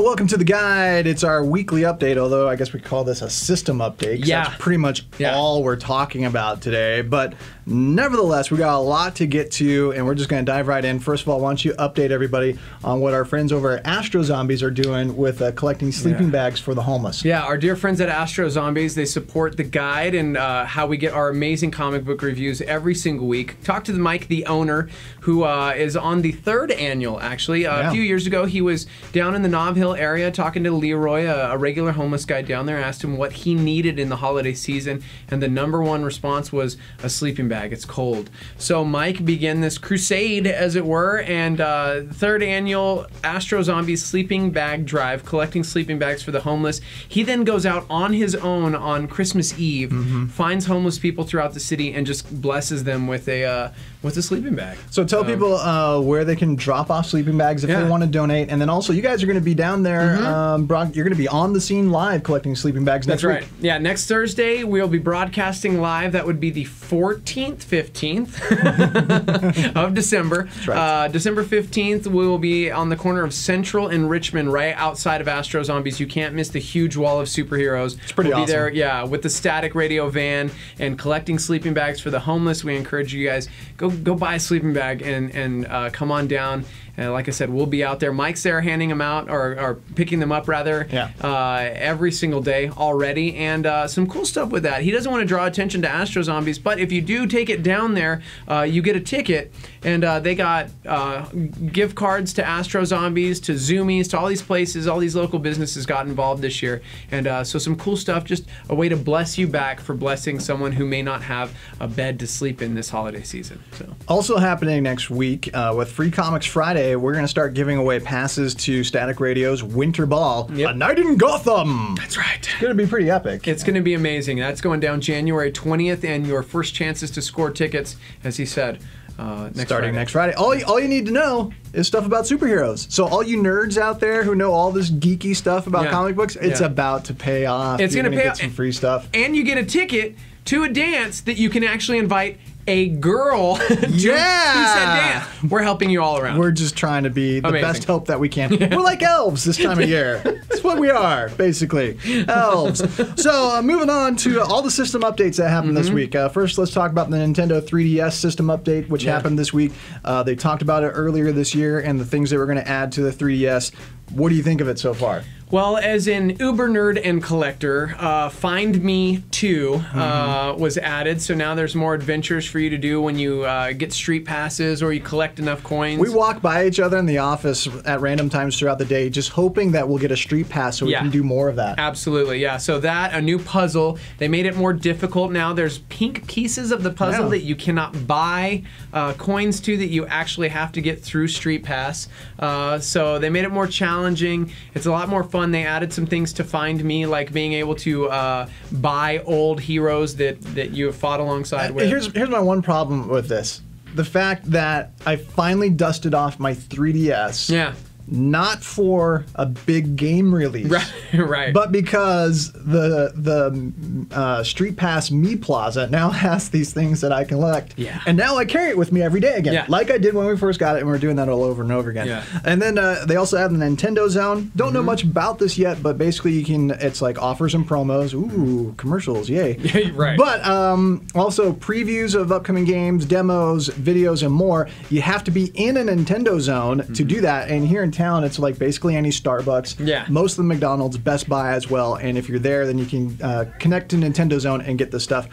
So welcome to the guide. It's our weekly update, although I guess we call this a system update. Yeah. That's pretty much all we're talking about today. But nevertheless, we got a lot to get to, and we're just going to dive right in. First of all, why don't you update everybody on what our friends over at Astro Zombies are doing with collecting sleeping bags for the homeless. Yeah, our dear friends at Astro Zombies, they support the guide and how we get our amazing comic book reviews every single week. Talk to Mike, the owner, who is on the 3rd annual, actually. A few years ago, he was down in the Nob Hill area talking to Leroy, a regular homeless guy down there, asked him what he needed in the holiday season, and the #1 response was a sleeping bag. It's cold. So Mike began this crusade, as it were, and 3rd annual Astro Zombies sleeping bag drive, collecting sleeping bags for the homeless. He then goes out on his own on Christmas Eve, finds homeless people throughout the city, and just blesses them with a sleeping bag. So tell people where they can drop off sleeping bags if they want to donate, and then also you guys are going to be down there. You're going to be on the scene live collecting sleeping bags next week. That's right. Yeah, next Thursday we'll be broadcasting live. That would be the 14th, 15th of December. That's right. December 15th we will be on the corner of Central and Richmond, right outside of Astro Zombies. You can't miss the huge wall of superheroes. It's pretty awesome. We'll be there, yeah, with the Static Radio van and collecting sleeping bags for the homeless. We encourage you guys go buy a sleeping bag and come on down. Like I said, we'll be out there. Mike's there handing them out, or picking them up, rather, every single day already. And some cool stuff with that. He doesn't want to draw attention to Astro Zombies, but if you do take it down there, you get a ticket. And they got gift cards to Astro Zombies, to Zoomies, to all these places. All these local businesses got involved this year. And so some cool stuff, just a way to bless you back for blessing someone who may not have a bed to sleep in this holiday season. So. Also happening next week with Free Comics Friday, we're going to start giving away passes to Static Radio's Winter Ball, A Night in Gotham. That's right. It's going to be pretty epic. It's going to be amazing. That's going down January 20th, and your first chances to score tickets, as he said, starting next Friday. All you need to know is stuff about superheroes. So all you nerds out there who know all this geeky stuff about comic books, it's about to pay off. It's going to pay off. Get some free stuff. And you get a ticket to a dance that you can actually invite a girl to said dance. We're helping you all around. We're just trying to be the best help that we can. We're like elves this time of year. That's what we are, basically. Elves. So moving on to all the system updates that happened this week. First, let's talk about the Nintendo 3DS system update, which happened this week. They talked about it earlier this year and the things they were going to add to the 3DS. What do you think of it so far? Well, as an uber nerd and collector, Find Me 2 was added, so now there's more adventures for you to do when you get street passes or you collect enough coins. We walk by each other in the office at random times throughout the day, just hoping that we'll get a street pass so we can do more of that. Absolutely, yeah. So that, a new puzzle, they made it more difficult now. There's pink pieces of the puzzle that you cannot buy coins to, that you actually have to get through Street Pass. So they made it more challenging. It's a lot more fun. They added some things to Find Me, like being able to buy old heroes that you have fought alongside with. Here's my one problem with this. The fact that I finally dusted off my 3DS. Yeah. Not for a big game release, right? But because the Street Pass Me Plaza now has these things that I collect, and now I carry it with me every day again, like I did when we first got it, and we're doing that all over and over again. And then they also have the Nintendo Zone. Don't know much about this yet, but basically you can. It's like offers and promos. Ooh, commercials, yay! Right. But also previews of upcoming games, demos, videos, and more. You have to be in a Nintendo Zone to do that, and here in town, it's like basically any Starbucks. Most of the McDonald's, Best Buy as well. And if you're there, then you can connect to Nintendo Zone and get the stuff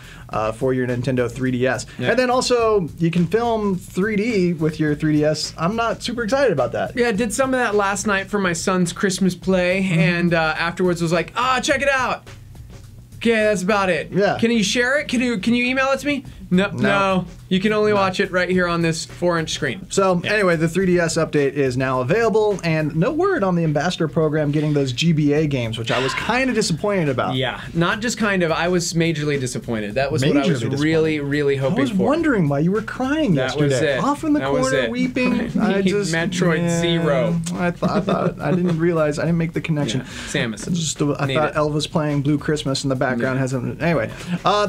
for your Nintendo 3DS. And then also, you can film 3D with your 3DS. I'm not super excited about that. Yeah, I did some of that last night for my son's Christmas play, and afterwards was like, check it out. Okay, that's about it. Yeah. Can you share it? Can you email it to me? No. You can only watch it right here on this 4-inch screen. So anyway, the 3DS update is now available, and no word on the Ambassador program getting those GBA games, which I was kind of disappointed about. Yeah, not just kind of. I was majorly disappointed. That was what I was really, really hoping for. I was wondering why you were crying yesterday. That was it. Off in the corner, weeping. I just Metroid Zero. I thought I didn't realize. I didn't make the connection. Samus. I thought Elvis playing Blue Christmas in the background has something. Anyway,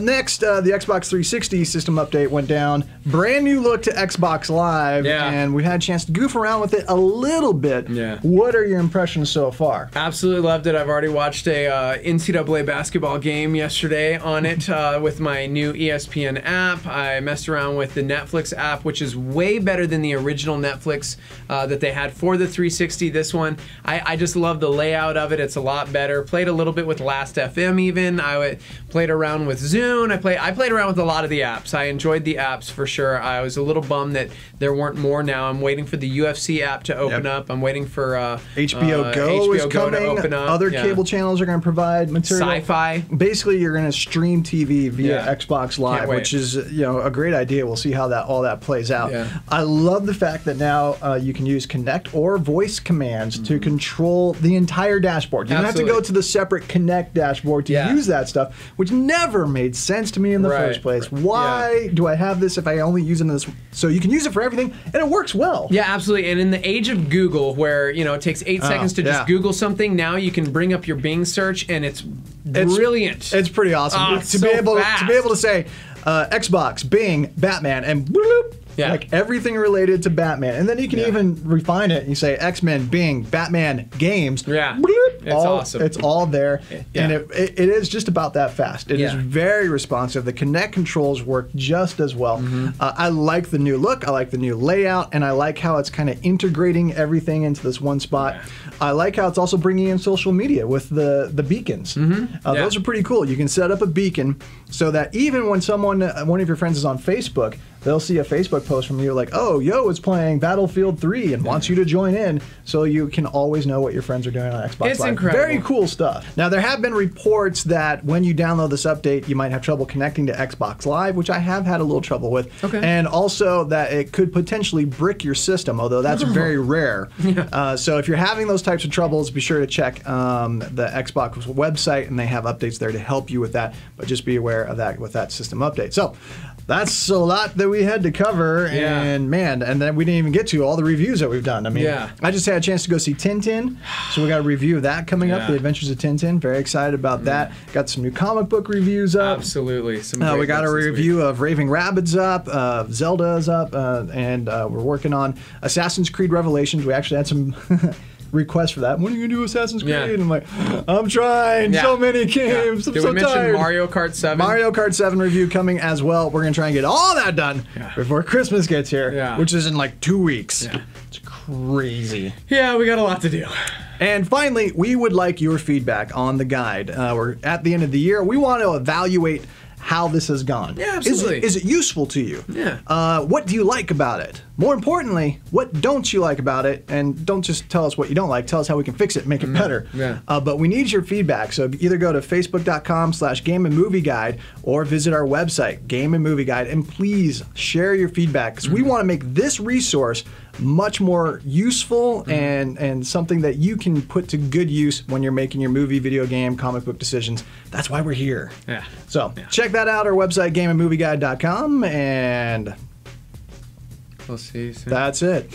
next, the Xbox 360 system update went down. Brand new look to Xbox Live, and we had a chance to goof around with it a little bit. What are your impressions so far? Absolutely loved it. I've already watched a NCAA basketball game yesterday on it with my new ESPN app. I messed around with the Netflix app, which is way better than the original Netflix that they had for the 360. This one, I just love the layout of it. It's a lot better. Played a little bit with Last.fm even. I played around with Zune. I played around with a lot of the apps. I enjoyed the apps for sure. I was a little bummed that there weren't more now. I'm waiting for the UFC app to open up. I'm waiting for HBO Go is coming. To open up. Other cable channels are going to provide material. Sci-fi. Basically, you're going to stream TV via Xbox Live, which is a great idea. We'll see how all that plays out. I love the fact that now you can use Kinect or voice commands to control the entire dashboard. You don't have to go to the separate Kinect dashboard to use that stuff, which never made sense to me in the first place. Why do I have this if I only use it in this? So you can use it for everything, and it works well. Yeah, absolutely. And in the age of Google, where it takes 8 seconds to just Google something, now you can bring up your Bing search, and it's brilliant. It's pretty awesome to be able to say Xbox, Bing, Batman, and bloop. Like everything related to Batman. And then you can even refine it. You say X-Men, Bing, Batman, games. Bloop, it's awesome. It's all there. And it is just about that fast. It is very responsive. The Kinect controls work just as well. I like the new look. I like the new layout. And I like how it's kind of integrating everything into this one spot. I like how it's also bringing in social media with the beacons. Those are pretty cool. You can set up a beacon so that even when one of your friends is on Facebook, they'll see a Facebook post from you like, oh, Yo is playing Battlefield 3 and wants you to join in, so you can always know what your friends are doing on Xbox Live. It's incredible. Very cool stuff. Now, there have been reports that when you download this update, you might have trouble connecting to Xbox Live, which I have had a little trouble with. And also that it could potentially brick your system, although that's very rare. So if you're having those types of troubles, be sure to check the Xbox website, and they have updates there to help you with that. But just be aware of that with that system update. So that's a lot that we had to cover, and man, and then we didn't even get to all the reviews that we've done. I mean, I just had a chance to go see Tintin, so we got a review of that coming up, The Adventures of Tintin. Very excited about that. Got some new comic book reviews up. Absolutely. We got a review of Raving Rabbids up, Zelda's up, and we're working on Assassin's Creed Revelations. We actually had some request for that. When are you going to do Assassin's Creed? And I'm like, I'm trying. So many games. I'm so tired. Mario Kart 7? Mario Kart 7 review coming as well. We're going to try and get all that done before Christmas gets here, which is in like 2 weeks. It's crazy. Yeah, we got a lot to do. And finally, we would like your feedback on the guide. We're at the end of the year. We want to evaluate how this has gone. Yeah, absolutely. Is it useful to you? Yeah. What do you like about it? More importantly, what don't you like about it? And don't just tell us what you don't like. Tell us how we can fix it and make it better. But we need your feedback. So either go to facebook.com/GameAndMovieGuide or visit our website, Game and Movie Guide, and please share your feedback, because we want to make this resource much more useful and something that you can put to good use when you're making your movie, video game, comic book decisions. That's why we're here. So check that out, our website, GameAndMovieGuide.com, and we'll see you soon. That's it.